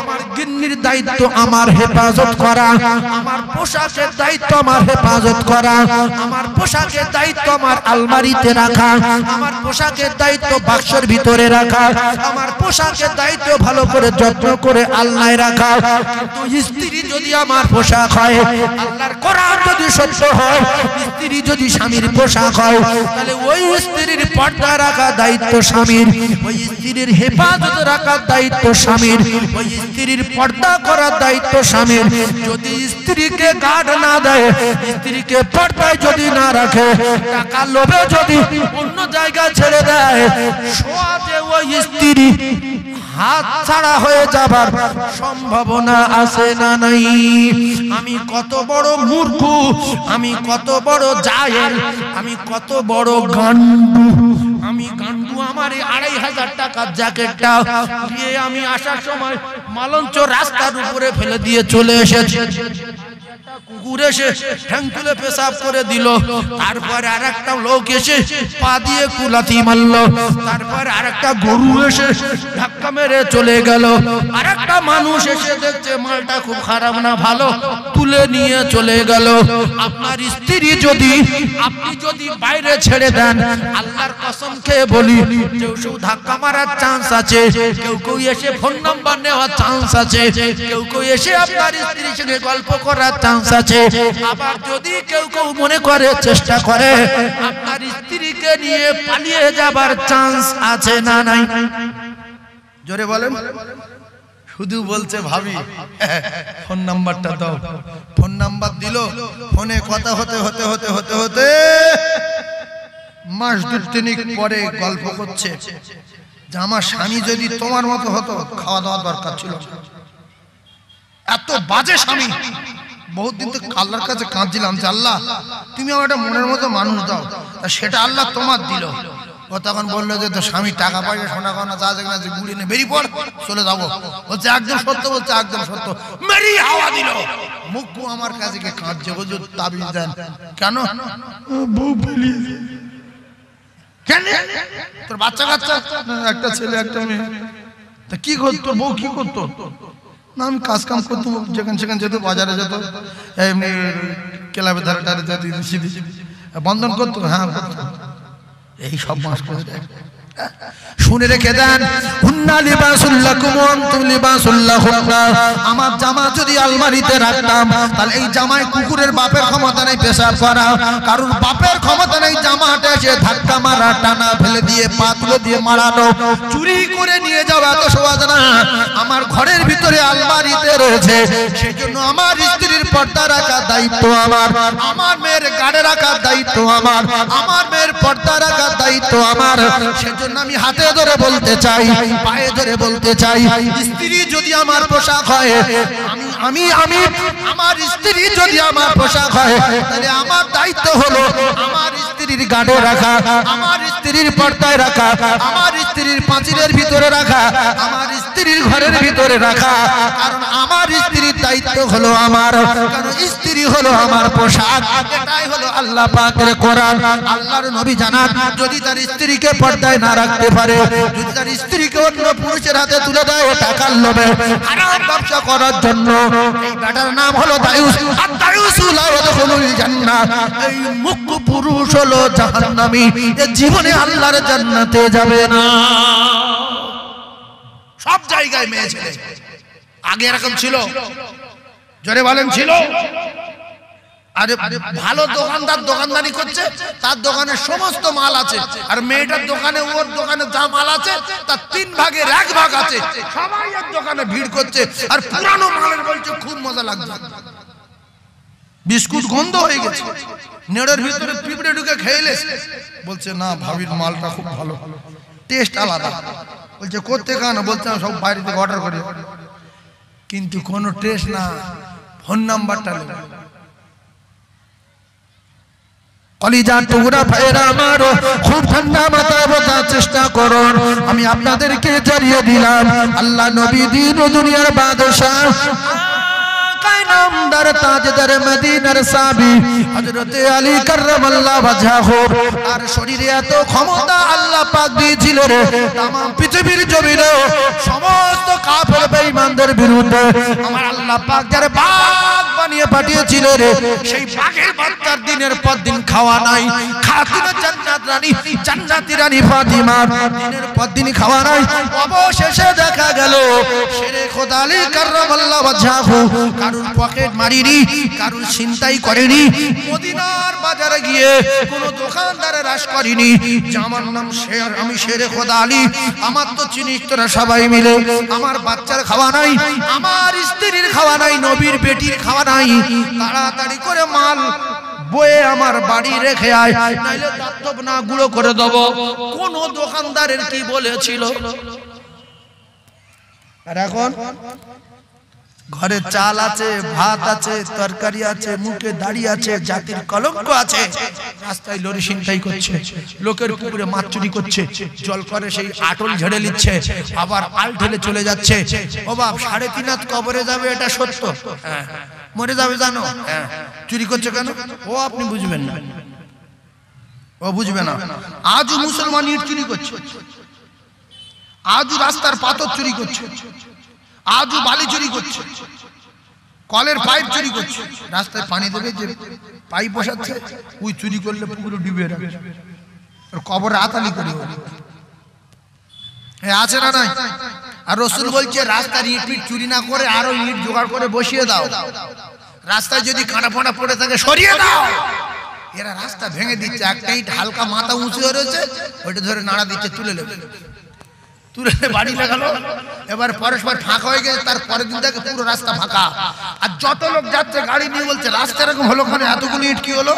আমার গিন্নির দায়িত্ব আমার হেফাজত করা, আমার পোশাকের দায়িত্ব আমার হেফাজত করা, আমার পোশাকের দায়িত্ব আমার আলমারিতে রাখা, আমার পোশাকের দায়িত্ব বাক্সের ভিতরে রাখা, আমার পোশাকের দায়িত্ব ভালো করে যত্ন করে আলনায় রাখা। কিন্তু স্ত্রী যদি আমার পোশাক হয়, আল্লাহর কোরআন যদি সত্য হয়, স্ত্রী যদি স্বামীর পোশাক হয়, তাহলে ওই স্ত্রীর পর্দা রাখা দায়িত্ব স্বামীর, ওই স্ত্রীর হেফাজত রাখার দায়িত্ব স্বামীর, ওই স্ত্রীর পর্দা করার দায়িত্ব স্বামীর। যদি স্ত্রীকে গার্ড না দেয়, স্ত্রীকে পর্দায় যদি না রাখে, টাকা লোভে যদি অন্য জায়গায় ছেড়ে দেয়, সোয়াতে ওই স্ত্রী হাত ছাড়া হয়ে যাবার সম্ভাবনা আছে না নাই? আমি কত বড় মূর্খ, আমি কত বড় জাহেল, আমি কত বড় গান্ডু, আমি গান্ডু। আমার 2500 টাকার জ্যাকেটটা দিয়ে আমি আসার সময় মালঞ্চ রাস্তার উপরে ফেলে দিয়ে চলে এসেছি। কুকুর এসে ঠ্যাং তুলে পেশাব করে দিল, তারপর আরেকটা লোক এসে পা দিয়ে কুলাতি মারলো, তারপর আরেকটা গরু এসে ধাক্কা মেরে চলে গেল, আরেকটা মানুষ এসে দেখছে মালটা খুব খারাপ না ভালো, তুলে নিয়ে চলে গেল। আপনার স্ত্রী যদি আপনি যদি বাইরে ছেড়ে দেন, আল্লাহর কসম খেয়ে বলি, কেউ কেউ ধাক্কা মারার চান্স আছে, কেউ কেউ এসে ফোন নাম্বার নেওয়ার চান্স আছে, কেউ কেউ এসে আপনার স্ত্রীর সঙ্গে গল্প করার চান্স আছে। আবার যদি কেউ কেউ মনে করে চেষ্টা করে, আপনার স্ত্রীকে নিয়ে পালিয়ে যাবার চান্স আছে না নাই? জোরে বলেন। শুধু বলছে ভাবি ফোন নাম্বারটা দাও, ফোন নাম্বার দিল, ফোনে কথা হতে হতে হতে হতে হতে মাস 2-3 পরে গল্প করছে যে আমার স্বামী যদি তোমার মতো হতো, খাওয়া দাওয়া দরকার ছিল। এত বাজে স্বামী। বহুত দিন তো আল্লাহর কাছে কাঁদছিলাম যে আল্লাহ তুমি আমার একটা মনের মতো মানুষ দাও, সেটা আল্লাহ তোমার দিল। ও তখন বললো যে তো স্বামী টাকা পয়সা সোনা গয়না যা যেখানে আছে গুড়ি নিয়ে বেরিয়ে পড়, চলে যাবো। বলছে একদম সত্য, বলছে একদম সত্য। মেরি হাওয়া দিল। মুক্কু আমার কাছে কে কাঁদছে, বলছে তাবিজ দেন। কেন? বউ পালিয়েছে। কেন? তোর বাচ্চা কাচ্চা? একটা ছেলে একটা মেয়ে। তা কি করতো বউ? কি করতো? না আমি কাজ কাম করতাম, যেখানে সেখানে যেত, বাজারে যেত, এমনি ক্লাবের ধারে টারে যেত, বন্ধন করতো। হ্যাঁ এই সব মাস করে শুনে রেখে দেন। হুন্না লিবাসুল লাকুম ওয়া আনতুম লিবাসুল লাহুন্না। আমার জামা যদি আলমারিতে রাখতাম তাহলে এই জামায় কুকুরের বাপের ক্ষমতা নেই পেশাব করা, কারণ বাপের ক্ষমতা নেই জামাটা এসে ধাক্কা মারা, টানা ফেলে দিয়ে পা তুলে দিয়ে মারানো, চুরি করে নিয়ে যাওয়া এত সহজ না। আমার ঘরের ভিতরে আলমারিতে রয়েছে, সেজন্য আমার স্ত্রীর পর্দা রাখার দায়িত্ব আমার, আমার মেয়ের গাড়ে রাখার দায়িত্ব আমার, আমার মেয়ের পর্দা রাখার দায়িত্ব আমার। সেজন্য আমি হাতে ধরে বলতে চাই, পায়ে ধরে বলতে চাই, স্ত্রী যদি আমার পোশাক হয়, আমি আমার স্ত্রী যদি আমার পোশাক হয়, তাহলে আমার দায়িত্ব হলো আমার স্ত্রীর গাড়ে রাখা, আমার স্ত্রীর পর্দায় রাখা, আমার স্ত্রীর পাঁচিলের ভিতরে রাখা, আমার স্ত্রীর ঘরের ভিতরে রাখা। কারণ আমার স্ত্রীর দায়িত্ব হলো আমার, কারণ স্ত্রী হলো আমার পোশাক। এটাই হলো আল্লাহ পাকের কোরআন। আল্লাহর নবী জানান, যদি তার স্ত্রীকে পর্দায় না রাখতে পারে, যদি তার স্ত্রীকে অন্য পুরুষের হাতে তুলে দেয় টাকার লোভে, হারাম ব্যবসা করার জন্য, এই বেটার নাম হলো দায়ুস। আর দায়ুস লা ইয়াদখুলুল জান্নাহ। এই মুখ্য পুরুষ হলো জাহান্নামী, এ জীবনে আল্লাহর জান্নাতে যাবে না। সব জায়গায় মেয়ে ছেলে আগে এরকম ছিল, জোরে বলেন ছিল। আরে ভালো দোকানদার দোকানদারি করছে, তার দোকানে সমস্ত মাল আছে, আর মেয়েটার দোকানে, ওর দোকানে যা মাল আছে তার 3 ভাগের 1 ভাগ আছে। সবাই এর দোকানে ভিড় করছে, আর পুরানো মালের বলছে খুব মজা লাগছে। বিস্কুট গন্ধ হয়ে গেছে, নেড়ের ভিতরে পিঁপড়ে ঢুকে খেয়েলে, বলছে না ভাবির মালটা খুব ভালো, টেস্ট আলাদা। বলছে করতে কেন? বলছে সব বাইরে থেকে অর্ডার করি, কিন্তু কোনো টেস্ট না। ফোন নাম্বারটা কলিজা টুকরা ভাইরা আমার, খুব ঠান্ডা মাথায় বোঝার চেষ্টা করুন। আমি আপনাদেরকে জানিয়ে দিলাম, আল্লাহ নবী দিন ও দুনিয়ার বাদশাহ, নামদার তাজদার মদিনার সাহাবী হযরত আলী কাররামাল্লাহু ওয়াজহাহু, আর শরীরে এত ক্ষমতা আল্লাহ পাক দিয়েছিল রে, তাম পৃথিবীর জমিনে সমস্ত কাফের বেঈমানদের বিরুদ্ধে আমার আল্লাহ পাক যারা বাঘ বানিয়ে পাঠিয়েছিল রে, সেই বাঘের বাচ্চার দিনের পর দিন খাওয়া নাই। খাতুনে জান্নাত রানী, জান্নাতি রানী ফাতিমা দিনের পর দিন খাওয়া নাই। অবশেষে দেখা গেল শেরে খোদা আলী কাররামাল্লাহু ওয়াজহাহু কারুর পকেট মারিনি, কারুর ছিনতাই করেনি, মদিনার বাজারে গিয়ে কোন দোকানদারে রাশ করেনি। আমার নাম শের, আমি শেরে খোদা আলী, আমার তো চিনিস তোরা সবাই মিলে। আমার বাচ্চার খাওয়া নাই, আমার স্ত্রীর খাওয়া নাই, নবীর বেটির খাওয়া নাই। তাড়াতাড়ি করে মাল বয়ে আমার বাড়ি রেখে আয়, নাইলে দাঁতব না গুঁড়ো করে দেব। কোন দোকানদারের কি বলেছিল? আর এখন ঘরে চাল আছে, ভাত আছে, তরকারি আছে, মুখে দাড়ি আছে, জাতির কলঙ্ক আছে, রাস্তায় লরি ছিনতাই করছে, লোকের পুকুরে মাছ চুরি করছে, জল করে সেই আটল ঝেড়ে নিচ্ছে, আবার আল ঢেলে চলে যাচ্ছে। ও বাপ, 3.5 হাত কবরে যাবে, এটা সত্য। হ্যাঁ, মরে যাবে জানো। হ্যাঁ, চুরি করছে কেন? ও আপনি বুঝবেন না, ও বুঝবে না। আজও মুসলমান ইট চুরি করছে, আজও রাস্তার পাথর চুরি করছে, আজও বালি চুরি করছে, কলের পাইপ চুরি করছে। রাস্তায় পানি দেবে যে পাইপ বসাচ্ছে, ওই চুরি করলে পুকুরে ডুবে রাখবে, কবরে আতালি করে আছে না নাই? আর রাসূল বলছে রাস্তার ইট পিট চুরি না করে আরো ইট জোগাড় করে বসিয়ে দাও। রাস্তায় যদি কাঁটা ফোঁটা পড়ে থাকে সরিয়ে দাও। এরা রাস্তা ভেঙে দিচ্ছে, একটা ইট হালকা মাথা উঁচু হয়ে রয়েছে, ওইটা ধরে নাড়া দিচ্ছে, তুলে নেবে, তুলে বাড়ি লাগালো। এবার পরস্পর ফাঁকা হয়ে গেছে, তার পরের দিন থেকে পুরো রাস্তা ফাঁকা। আর যত লোক যাচ্ছে গাড়ি নিয়ে বলছে রাস্তা এরকম হলো, ওখানে এতগুলো ইট কি হলো?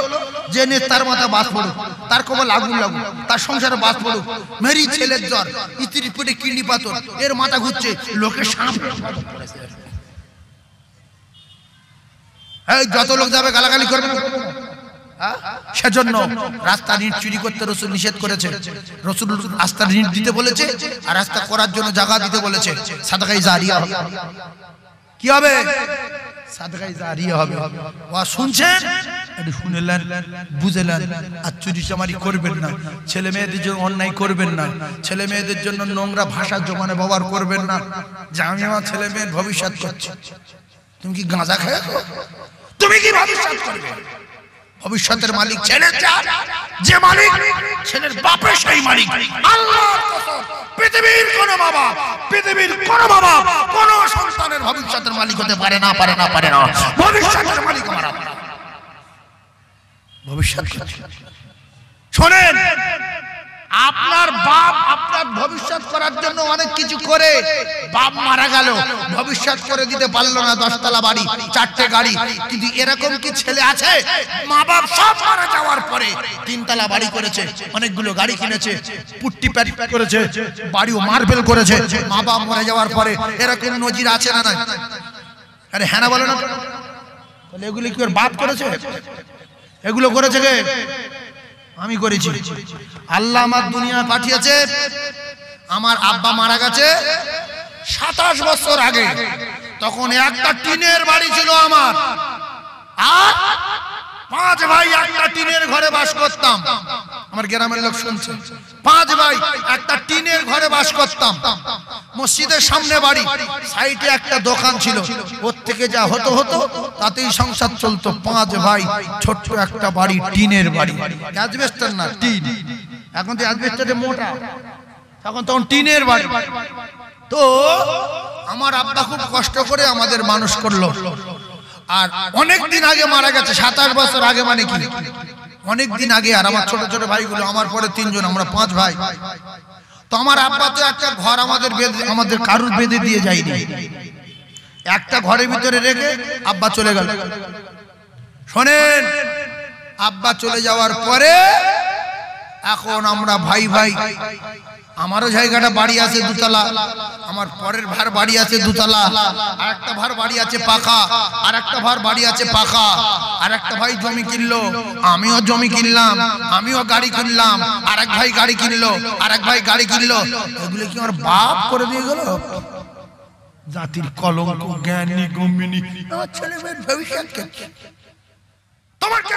যে নিয়ে তার মাথা বাস পড়ুক, তার কবল আগুন লাগুক, তার সংসারে বাস পড়ুক। মেরি ছেলের জ্বর, স্ত্রীর পেটে কিডনি পাথর, এর মাথা ঘুরছে, লোকের সাপ। এই যত লোক যাবে গালাগালি করবে না? সেজন্য রাস্তা ইট চুরি করতে রাসূল নিষেধ করেছে। রাসূল রাস্তা ইট দিতে বলেছে আর রাস্তা করার জন্য জায়গা দিতে বলেছে। সাদকায়ে জারিয়া হবে। কি হবে? সাদকায়ে জারিয়া হবে। ওয়া শুনছেন, একটু শুনলেন, বুঝলেন, আর চুরি চামারি করবেন না, ছেলে মেয়েদের জন্য অন্যায় করবেন না, ছেলে মেয়েদের জন্য নোংরা ভাষা জমানে ব্যবহার করবেন না। যে আমি আমার ছেলে মেয়ের ভবিষ্যৎ করছি। তুমি কি গাঁজা খেয়েছো? তুমি কি ভবিষ্যৎ করবে? ভবিষ্যতের মালিক ছেলের যে মালিক, ছেলের বাপের সেই মালিক আল্লাহর কসম। পৃথিবীর কোন বাবা, পৃথিবীর কোন বাবা কোন সন্তানের ভবিষ্যতের মালিক হতে পারে না, পারে না, পারে না। ভবিষ্যতের মালিক আমার আল্লাহ। ভবিষ্যৎ শোনেন, আপনার বাপ আপনার ভবিষ্যৎ করার জন্য অনেক কিছু করে, বাপ মারা গেল, ভবিষ্যৎ করে দিতে পারলো না, 10 তলা বাড়ি, 4টে গাড়ি। কিন্তু এরকম কি ছেলে আছে মা বাপ সব মারা যাওয়ার পরে 3 তলা বাড়ি করেছে, অনেকগুলো গাড়ি কিনেছে, পুট্টি প্যাটি করেছে, বাড়িও মার্বেল করেছে মা বাপ মরে যাওয়ার পরে? এরকম নজির আছে না? নাই? আরে হ্যাঁ না বলো না? তাহলে এগুলো কি ওর বাপ করেছে? এগুলো করেছে কে? আমি করেছি। আল্লাহ আমার দুনিয়া পাঠিয়েছে। আমার আব্বা মারা গেছে 27 বছর আগে। তখন একটা টিনের বাড়ি ছিল আমার, আর 5 ভাই একটা টিনের ঘরে বাস করতাম। আমার গ্রামের লোক শুনছে, 5 ভাই একটা টিনের ঘরে বাস করতাম। মসজিদের সামনে বাড়ি, সাইডে একটা দোকান ছিল, ওর থেকে যা হতো হতো তাতেই সংসার চলতো। 5 ভাই, ছোট্ট একটা বাড়ি, টিনের বাড়ি, অ্যাজবেস্টার না, টিন। এখন তো অ্যাজবেস্টারে মোটা, তখন টিনের বাড়ি। তো আমার আব্বা খুব কষ্ট করে আমাদের মানুষ করলো। আর অনেক দিন আগে মারা গেছে, 27 বছর আগে, মানে কি অনেক দিন আগে। আর আমার ছোট ছোট ভাইগুলো, আমার পরে 3 জন, আমরা 5 ভাই। তো আমার আব্বা তো একটা ঘর আমাদের কারুর বেঁধে দিয়ে যায়নি, একটা ঘরের ভিতরে রেখে আব্বা চলে গেল। শোনেন, আব্বা চলে যাওয়ার পরে এখন আমরা ভাই ভাই, আমারও জায়গাটা বাড়ি আছে 2 তলা, আমার পরের ভার বাড়ি আছে 2 তলা, আর একটা ভার বাড়ি আছে পাকা, আর একটা ভার বাড়ি আছে পাকা। আর একটা ভাই জমি কিনলো, আমিও জমি কিনলাম, আমিও গাড়ি কিনলাম, আর এক ভাই গাড়ি কিনলো, আর এক ভাই গাড়ি কিনলো। এগুলো কি আমার বাপ করে দিয়ে গেল? জাতির কলঙ্ক, জ্ঞানী গম্যিনী, আমার ছেলে মেয়ের ভবিষ্যৎ কে? তোমার কে